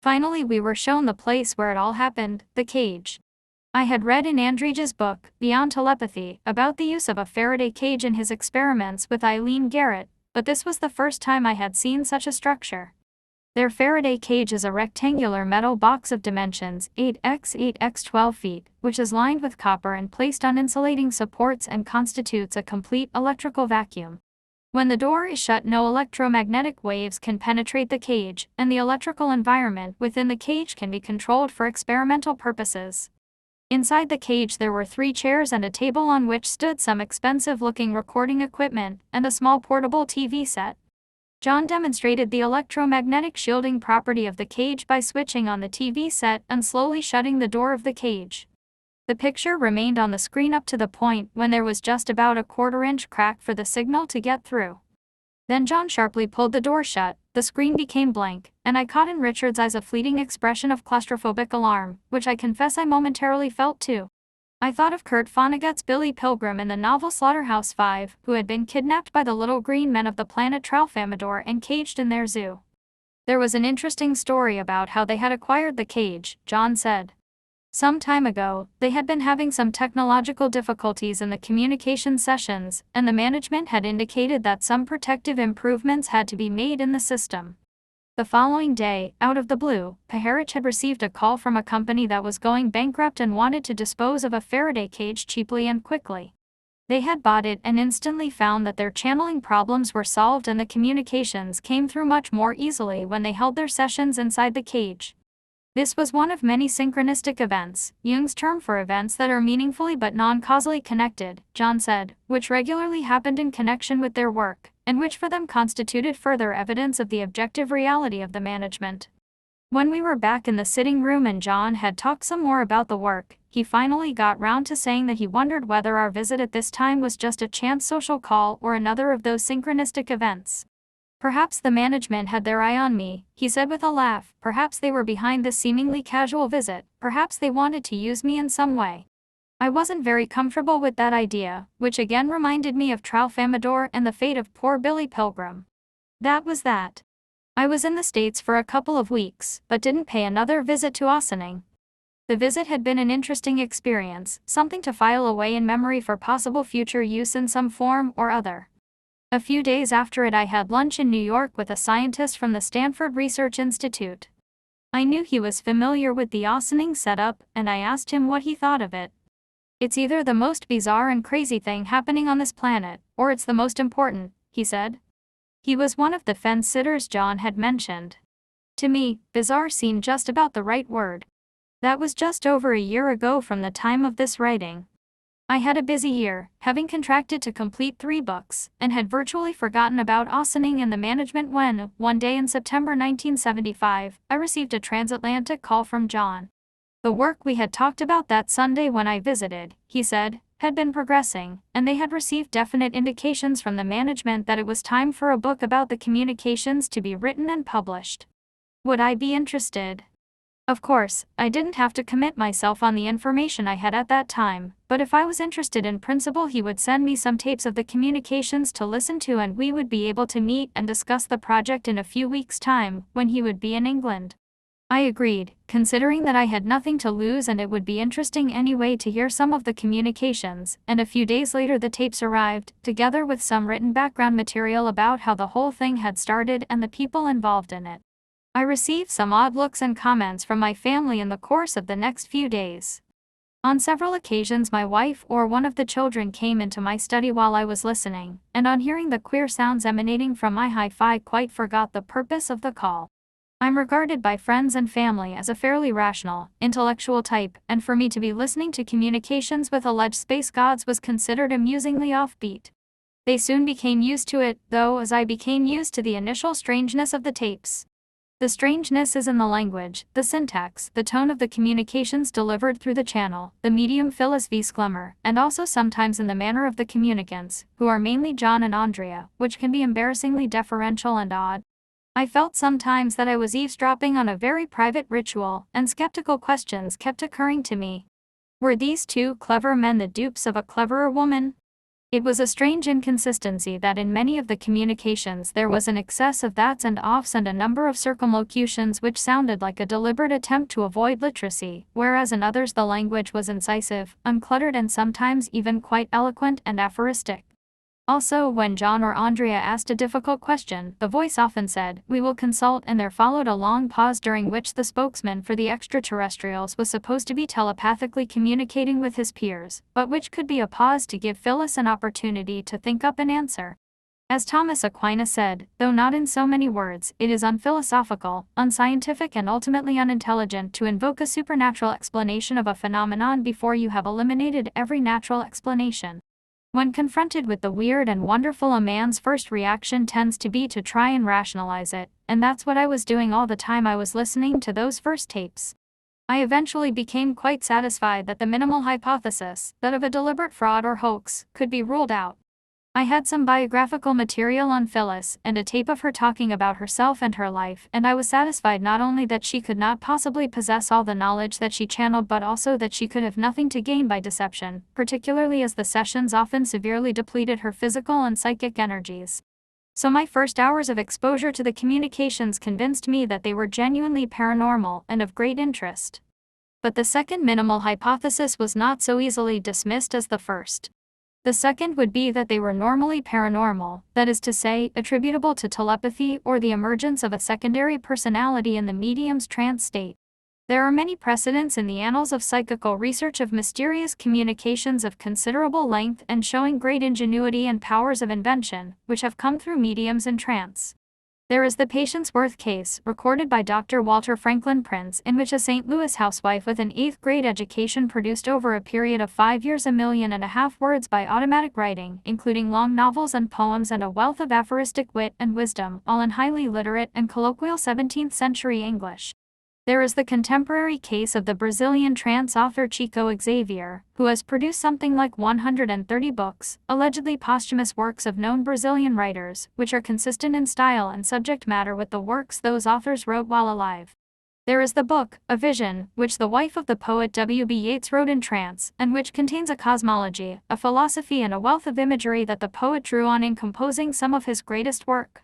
Finally we were shown the place where it all happened, the cage. I had read in Andrija's book, Beyond Telepathy, about the use of a Faraday cage in his experiments with Eileen Garrett, but this was the first time I had seen such a structure. Their Faraday cage is a rectangular metal box of dimensions 8x 12 feet, which is lined with copper and placed on insulating supports and constitutes a complete electrical vacuum. When the door is shut, no electromagnetic waves can penetrate the cage, and the electrical environment within the cage can be controlled for experimental purposes. Inside the cage there were 3 chairs and a table on which stood some expensive-looking recording equipment and a small portable TV set. John demonstrated the electromagnetic shielding property of the cage by switching on the TV set and slowly shutting the door of the cage. The picture remained on the screen up to the point when there was just about a quarter-inch crack for the signal to get through. Then John sharply pulled the door shut, the screen became blank, and I caught in Richard's eyes a fleeting expression of claustrophobic alarm, which I confess I momentarily felt too. I thought of Kurt Vonnegut's Billy Pilgrim in the novel Slaughterhouse-Five, who had been kidnapped by the little green men of the planet Tralfamador and caged in their zoo. There was an interesting story about how they had acquired the cage, John said. Some time ago, they had been having some technological difficulties in the communication sessions, and the management had indicated that some protective improvements had to be made in the system. The following day, out of the blue, Paharich had received a call from a company that was going bankrupt and wanted to dispose of a Faraday cage cheaply and quickly. They had bought it and instantly found that their channeling problems were solved and the communications came through much more easily when they held their sessions inside the cage. This was one of many synchronistic events, Jung's term for events that are meaningfully but non-causally connected, John said, which regularly happened in connection with their work, and which for them constituted further evidence of the objective reality of the management. When we were back in the sitting room and John had talked some more about the work, he finally got round to saying that he wondered whether our visit at this time was just a chance social call or another of those synchronistic events. Perhaps the management had their eye on me, he said with a laugh. Perhaps they were behind this seemingly casual visit, perhaps they wanted to use me in some way. I wasn't very comfortable with that idea, which again reminded me of Tralfamador and the fate of poor Billy Pilgrim. That was that. I was in the States for a couple of weeks, but didn't pay another visit to Ossining. The visit had been an interesting experience, something to file away in memory for possible future use in some form or other. A few days after it I had lunch in New York with a scientist from the Stanford Research Institute. I knew he was familiar with the Ossining setup, and I asked him what he thought of it. It's either the most bizarre and crazy thing happening on this planet, or it's the most important, he said. He was one of the fence-sitters John had mentioned. To me, bizarre seemed just about the right word. That was just over a year ago from the time of this writing. I had a busy year, having contracted to complete 3 books, and had virtually forgotten about Ossining and the management when, one day in September 1975, I received a transatlantic call from John. The work we had talked about that Sunday when I visited, he said, had been progressing, and they had received definite indications from the management that it was time for a book about the communications to be written and published. Would I be interested? Of course, I didn't have to commit myself on the information I had at that time, but if I was interested in principle he would send me some tapes of the communications to listen to and we would be able to meet and discuss the project in a few weeks' time, when he would be in England. I agreed, considering that I had nothing to lose and it would be interesting anyway to hear some of the communications, and a few days later the tapes arrived, together with some written background material about how the whole thing had started and the people involved in it. I received some odd looks and comments from my family in the course of the next few days. On several occasions my wife or one of the children came into my study while I was listening, and on hearing the queer sounds emanating from my hi-fi quite forgot the purpose of the call. I'm regarded by friends and family as a fairly rational, intellectual type, and for me to be listening to communications with alleged space gods was considered amusingly offbeat. They soon became used to it, though, as I became used to the initial strangeness of the tapes. The strangeness is in the language, the syntax, the tone of the communications delivered through the channel, the medium Phyllis V. Sclemmer, and also sometimes in the manner of the communicants, who are mainly John and Andrea, which can be embarrassingly deferential and odd. I felt sometimes that I was eavesdropping on a very private ritual, and skeptical questions kept occurring to me. Were these 2 clever men the dupes of a cleverer woman? It was a strange inconsistency that in many of the communications there was an excess of that's and offs and a number of circumlocutions which sounded like a deliberate attempt to avoid literacy, whereas in others the language was incisive, uncluttered and sometimes even quite eloquent and aphoristic. Also, when John or Andrea asked a difficult question, the voice often said, "We will consult," and there followed a long pause during which the spokesman for the extraterrestrials was supposed to be telepathically communicating with his peers, but which could be a pause to give Phyllis an opportunity to think up an answer. As Thomas Aquinas said, though not in so many words, it is unphilosophical, unscientific and ultimately unintelligent to invoke a supernatural explanation of a phenomenon before you have eliminated every natural explanation. When confronted with the weird and wonderful, a man's first reaction tends to be to try and rationalize it, and that's what I was doing all the time I was listening to those first tapes. I eventually became quite satisfied that the minimal hypothesis, that of a deliberate fraud or hoax, could be ruled out. I had some biographical material on Phyllis, and a tape of her talking about herself and her life, and I was satisfied not only that she could not possibly possess all the knowledge that she channeled but also that she could have nothing to gain by deception, particularly as the sessions often severely depleted her physical and psychic energies. So my first hours of exposure to the communications convinced me that they were genuinely paranormal and of great interest. But the second minimal hypothesis was not so easily dismissed as the first. The second would be that they were normally paranormal, that is to say, attributable to telepathy or the emergence of a secondary personality in the medium's trance state. There are many precedents in the annals of psychical research of mysterious communications of considerable length and showing great ingenuity and powers of invention, which have come through mediums in trance. There is the Patience Worth case, recorded by Dr. Walter Franklin Prince, in which a St. Louis housewife with an 8th grade education produced over a period of 5 years 1.5 million words by automatic writing, including long novels and poems and a wealth of aphoristic wit and wisdom, all in highly literate and colloquial 17th century English. There is the contemporary case of the Brazilian trance author Chico Xavier, who has produced something like 130 books, allegedly posthumous works of known Brazilian writers, which are consistent in style and subject matter with the works those authors wrote while alive. There is the book, A Vision, which the wife of the poet W.B. Yeats wrote in trance, and which contains a cosmology, a philosophy and a wealth of imagery that the poet drew on in composing some of his greatest work.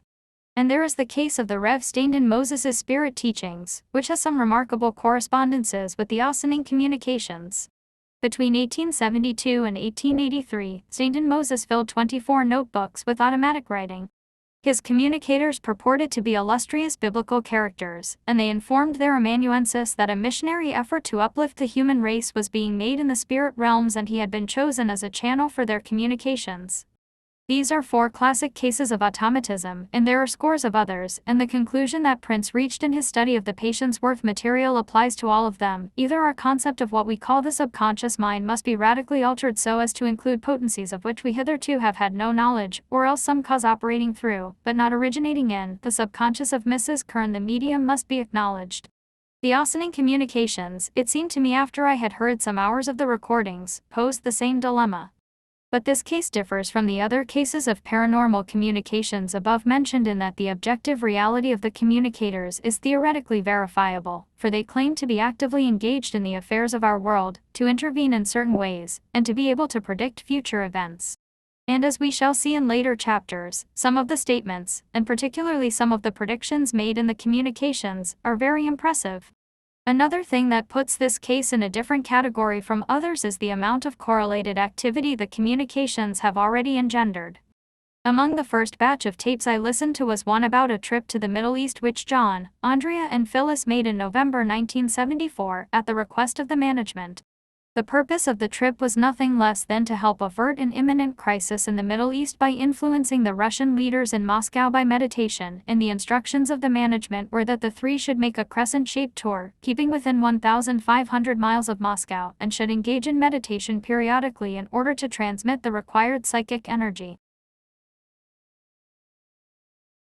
And there is the case of the Rev. Stanton Moses' Spirit Teachings, which has some remarkable correspondences with the Austining communications. Between 1872 and 1883, Stanton Moses filled 24 notebooks with automatic writing. His communicators purported to be illustrious biblical characters, and they informed their amanuensis that a missionary effort to uplift the human race was being made in the spirit realms and he had been chosen as a channel for their communications. These are 4 classic cases of automatism, and there are scores of others, and the conclusion that Prince reached in his study of the Patience Worth material applies to all of them. Either our concept of what we call the subconscious mind must be radically altered so as to include potencies of which we hitherto have had no knowledge, or else some cause operating through, but not originating in, the subconscious of Mrs. Kern the medium must be acknowledged. The Austining communications, it seemed to me after I had heard some hours of the recordings, posed the same dilemma. But this case differs from the other cases of paranormal communications above mentioned in that the objective reality of the communicators is theoretically verifiable, for they claim to be actively engaged in the affairs of our world, to intervene in certain ways, and to be able to predict future events. And as we shall see in later chapters, some of the statements, and particularly some of the predictions made in the communications, are very impressive. Another thing that puts this case in a different category from others is the amount of correlated activity the communications have already engendered. Among the first batch of tapes I listened to was one about a trip to the Middle East which John, Andrea and Phyllis made in November 1974 at the request of the management. The purpose of the trip was nothing less than to help avert an imminent crisis in the Middle East by influencing the Russian leaders in Moscow by meditation, and the instructions of the management were that the 3 should make a crescent-shaped tour, keeping within 1,500 miles of Moscow, and should engage in meditation periodically in order to transmit the required psychic energy.